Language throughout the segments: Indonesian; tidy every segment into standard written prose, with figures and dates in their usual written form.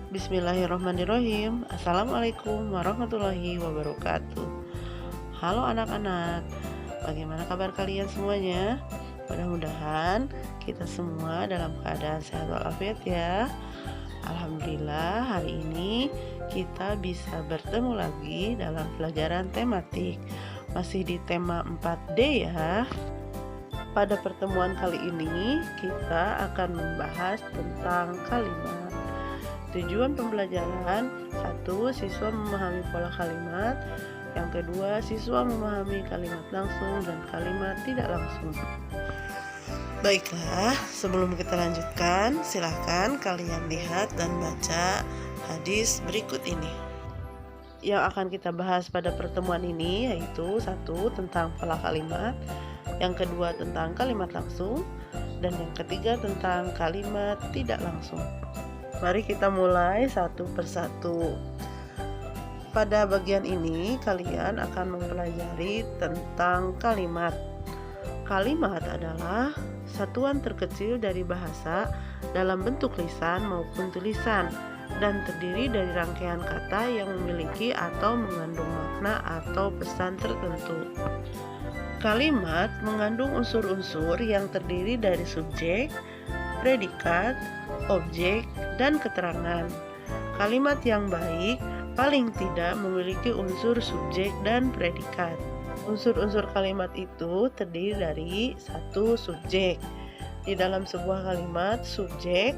Bismillahirrahmanirrahim. Assalamualaikum warahmatullahi wabarakatuh. Halo anak-anak, bagaimana kabar kalian semuanya? Mudah-mudahan kita semua dalam keadaan sehat walafiat ya. Alhamdulillah, hari ini kita bisa bertemu lagi dalam pelajaran tematik. Masih di tema 4D ya. Pada pertemuan kali ini kita akan membahas tentang kalimat. Tujuan pembelajaran: 1. Siswa memahami pola kalimat. Yang kedua, siswa memahami kalimat langsung dan kalimat tidak langsung. Baiklah, sebelum kita lanjutkan, silahkan kalian lihat dan baca hadis berikut ini. Yang akan kita bahas pada pertemuan ini yaitu 1. Tentang pola kalimat, yang kedua tentang kalimat langsung, dan yang ketiga tentang kalimat tidak langsung. Mari kita mulai satu persatu. Pada bagian ini kalian akan mempelajari tentang kalimat. Kalimat adalah satuan terkecil dari bahasa dalam bentuk lisan maupun tulisan dan terdiri dari rangkaian kata yang memiliki atau mengandung makna atau pesan tertentu. Kalimat mengandung unsur-unsur yang terdiri dari subjek, predikat, objek, dan keterangan. Kalimat yang baik paling tidak memiliki unsur subjek dan predikat. Unsur-unsur kalimat itu terdiri dari 1. Subjek. Di dalam sebuah kalimat, subjek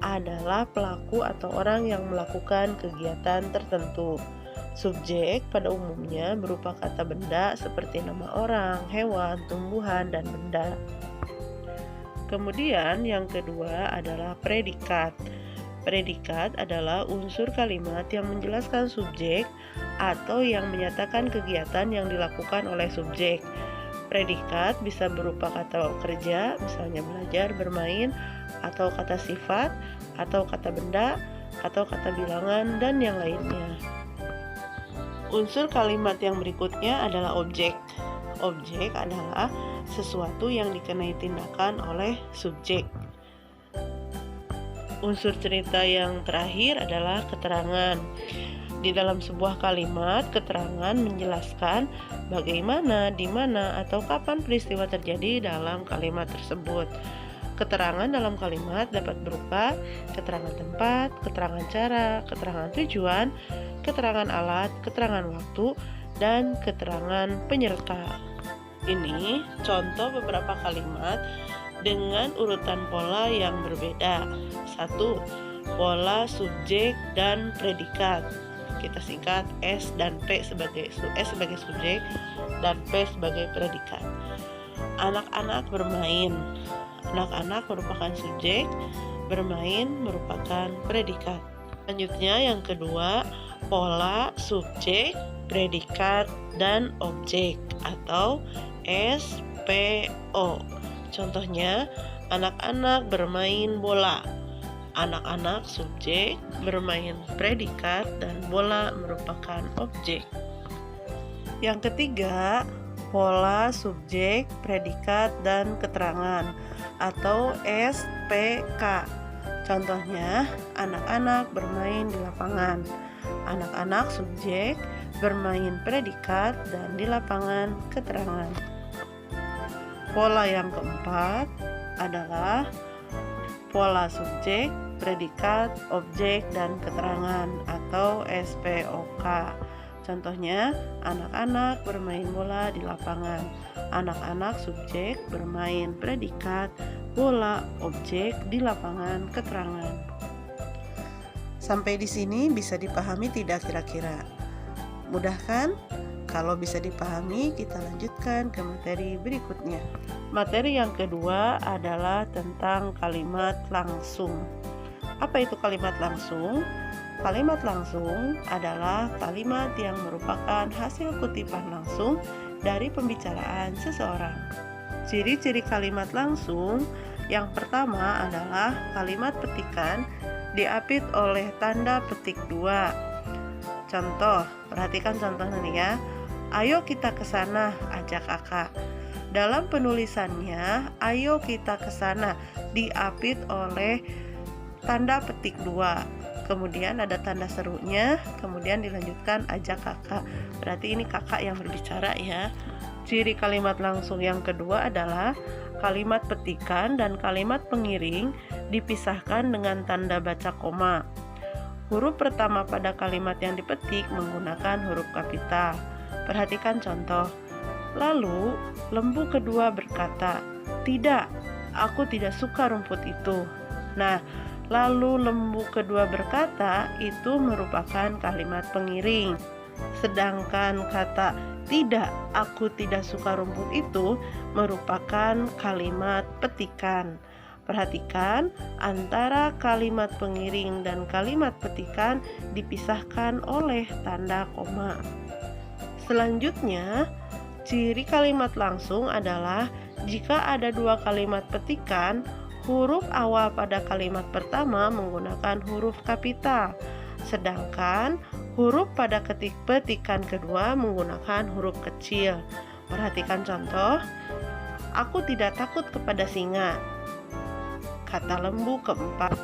adalah pelaku atau orang yang melakukan kegiatan tertentu. Subjek pada umumnya berupa kata benda seperti nama orang, hewan, tumbuhan, dan benda. Kemudian yang kedua adalah predikat. Predikat adalah unsur kalimat yang menjelaskan subjek atau yang menyatakan kegiatan yang dilakukan oleh subjek. Predikat bisa berupa kata kerja, misalnya belajar, bermain, atau kata sifat, atau kata benda, atau kata bilangan, dan yang lainnya. Unsur kalimat yang berikutnya adalah objek. Objek adalah sesuatu yang dikenai tindakan oleh subjek. Unsur cerita yang terakhir adalah keterangan. Di dalam sebuah kalimat, keterangan menjelaskan bagaimana, di mana, atau kapan peristiwa terjadi dalam kalimat tersebut. Keterangan dalam kalimat dapat berupa keterangan tempat, keterangan cara, keterangan tujuan, keterangan alat, keterangan waktu, dan keterangan penyerta. Ini contoh beberapa kalimat dengan urutan pola yang berbeda. 1. Pola subjek dan predikat. Kita singkat S dan P sebagai S sebagai subjek dan P sebagai predikat. Anak-anak bermain. Anak-anak merupakan subjek, bermain merupakan predikat. Selanjutnya yang kedua, pola subjek, predikat, dan objek atau SPO. Contohnya, anak-anak bermain bola. Anak-anak subjek, bermain predikat, dan bola merupakan objek. Yang ketiga, pola subjek, predikat, dan keterangan atau SPK. Contohnya, anak-anak bermain di lapangan. Anak-anak subjek, bermain predikat, dan di lapangan keterangan. Pola yang keempat adalah pola subjek, predikat, objek, dan keterangan atau SPOK. Contohnya, anak-anak bermain bola di lapangan. Anak-anak subjek bermain predikat, bola, objek di lapangan keterangan. Sampai di sini bisa dipahami tidak kira-kira? Mudah kan? Kalau bisa dipahami, kita lanjutkan ke materi berikutnya. Materi yang kedua adalah tentang kalimat langsung. Apa itu kalimat langsung? Kalimat langsung adalah kalimat yang merupakan hasil kutipan langsung dari pembicaraan seseorang. Ciri-ciri kalimat langsung yang pertama adalah kalimat petikan diapit oleh tanda petik 2. Contoh, perhatikan contohnya nih ya. Ayo kita ke sana, ajak kakak. Dalam penulisannya, ayo kita ke sana diapit oleh tanda petik 2. kemudian ada tanda serunya, kemudian dilanjutkan ajak kakak. Berarti ini kakak yang berbicara ya. Ciri kalimat langsung yang kedua adalah kalimat petikan dan kalimat pengiring dipisahkan dengan tanda baca koma. Huruf pertama pada kalimat yang dipetik menggunakan huruf kapital. Perhatikan contoh. Lalu, lembu kedua berkata, "Tidak, aku tidak suka rumput itu." Nah, lalu lembu kedua berkata itu merupakan kalimat pengiring. Sedangkan kata "tidak, aku tidak suka rumput itu" merupakan kalimat petikan. Perhatikan, antara kalimat pengiring dan kalimat petikan dipisahkan oleh tanda koma. Selanjutnya, ciri kalimat langsung adalah jika ada dua kalimat petikan, huruf awal pada kalimat pertama menggunakan huruf kapital, sedangkan huruf pada petikan kedua menggunakan huruf kecil. Perhatikan contoh. Aku tidak takut kepada singa, kata lembu keempat.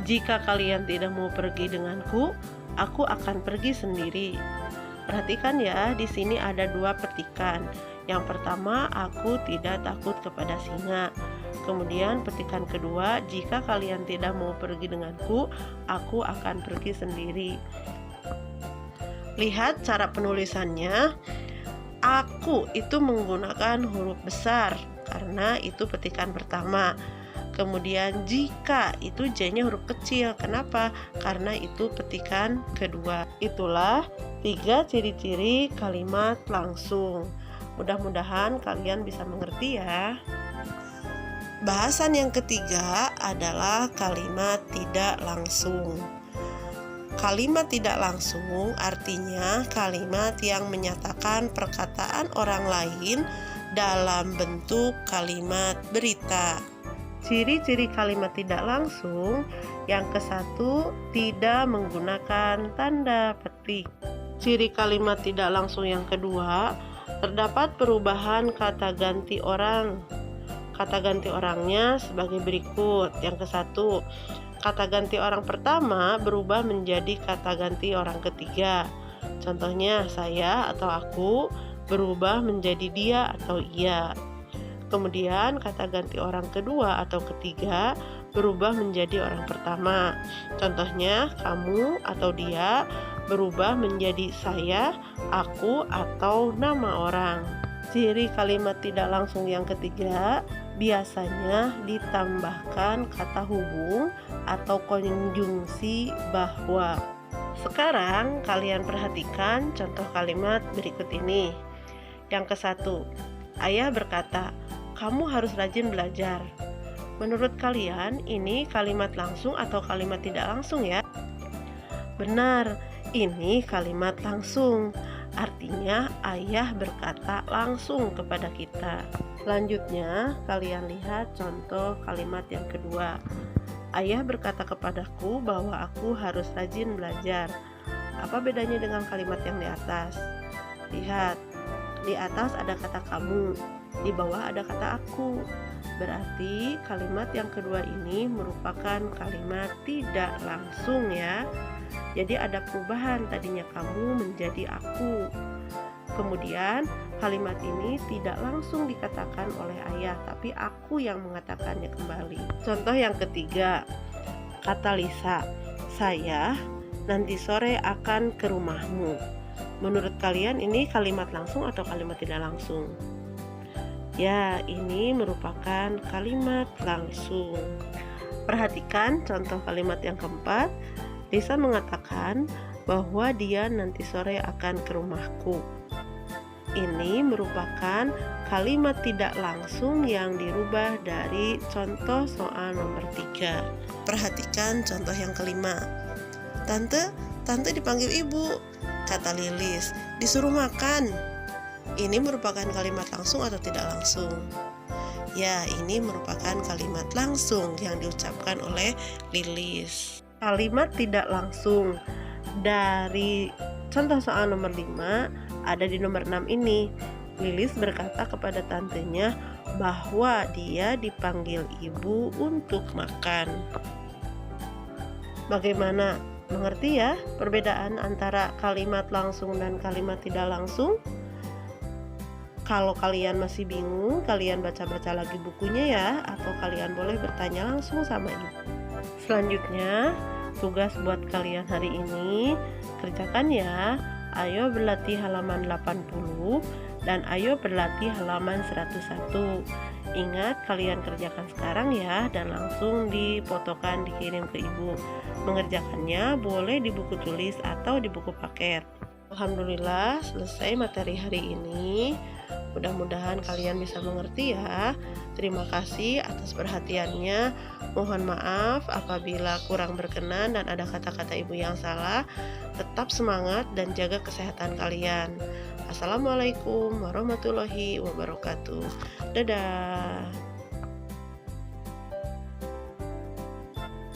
Jika kalian tidak mau pergi denganku, aku akan pergi sendiri. Perhatikan ya, di sini ada dua petikan. Yang pertama, aku tidak takut kepada singa. Kemudian petikan kedua, jika kalian tidak mau pergi denganku, aku akan pergi sendiri. Lihat cara penulisannya. Aku itu menggunakan huruf besar karena itu petikan pertama. Kemudian jika itu J-nya huruf kecil. Kenapa? Karena itu petikan kedua. Itulah 3 ciri-ciri kalimat langsung. Mudah-mudahan kalian bisa mengerti ya. Bahasan yang ketiga adalah kalimat tidak langsung. Kalimat tidak langsung artinya kalimat yang menyatakan perkataan orang lain dalam bentuk kalimat berita. Ciri-ciri kalimat tidak langsung yang ke-1, tidak menggunakan tanda petik. Ciri kalimat tidak langsung yang kedua, terdapat perubahan kata ganti orang. Kata ganti orangnya sebagai berikut. Yang ke-1, kata ganti orang pertama berubah menjadi kata ganti orang ketiga. Contohnya, saya atau aku berubah menjadi dia atau ia. Kemudian kata ganti orang kedua atau ketiga berubah menjadi orang pertama. Contohnya, kamu atau dia berubah menjadi saya, aku, atau nama orang. Ciri kalimat tidak langsung yang ketiga, biasanya ditambahkan kata hubung atau konjungsi bahwa. Sekarang kalian perhatikan contoh kalimat berikut ini. Yang ke-1, ayah berkata, "Kamu harus rajin belajar." Menurut kalian, ini kalimat langsung atau kalimat tidak langsung ya? Benar, ini kalimat langsung. Artinya ayah berkata langsung kepada kita. Selanjutnya, kalian lihat contoh kalimat yang kedua. Ayah berkata kepadaku bahwa aku harus rajin belajar. Apa bedanya dengan kalimat yang di atas? Lihat, di atas ada kata kamu, di bawah ada kata aku. Berarti kalimat yang kedua ini merupakan kalimat tidak langsung ya. Jadi ada perubahan, tadinya kamu menjadi aku. Kemudian kalimat ini tidak langsung dikatakan oleh ayah, tapi aku yang mengatakannya kembali. Contoh yang ketiga, kata Lisa, "Saya nanti sore akan ke rumahmu." Menurut kalian ini kalimat langsung atau kalimat tidak langsung? Ya, ini merupakan kalimat langsung. Perhatikan contoh kalimat yang keempat. Lisa mengatakan bahwa dia nanti sore akan ke rumahku. Ini merupakan kalimat tidak langsung yang dirubah dari contoh soal nomor 3. Perhatikan contoh yang kelima. Tante dipanggil ibu, kata Lilis. Disuruh makan. Ini merupakan kalimat langsung atau tidak langsung? Ya, ini merupakan kalimat langsung yang diucapkan oleh Lilis. Kalimat tidak langsung dari contoh soal nomor 5 ada di nomor 6 ini. Lilis berkata kepada tantenya bahwa dia dipanggil ibu untuk makan. Bagaimana? Mengerti ya perbedaan antara kalimat langsung dan kalimat tidak langsung? Kalau kalian masih bingung, kalian baca-baca lagi bukunya ya, atau kalian boleh bertanya langsung sama ibu. Selanjutnya, tugas buat kalian hari ini, kerjakan ya. Ayo berlatih halaman 80 dan ayo berlatih halaman 101. Ingat, kalian kerjakan sekarang ya, dan langsung difotokan dikirim ke ibu. Mengerjakannya boleh di buku tulis atau di buku paket. Alhamdulillah selesai materi hari ini. Mudah-mudahan kalian bisa mengerti ya. Terima kasih atas perhatiannya. Mohon maaf apabila kurang berkenan dan ada kata-kata ibu yang salah. Tetap semangat dan jaga kesehatan kalian. Assalamualaikum warahmatullahi wabarakatuh. Dadah.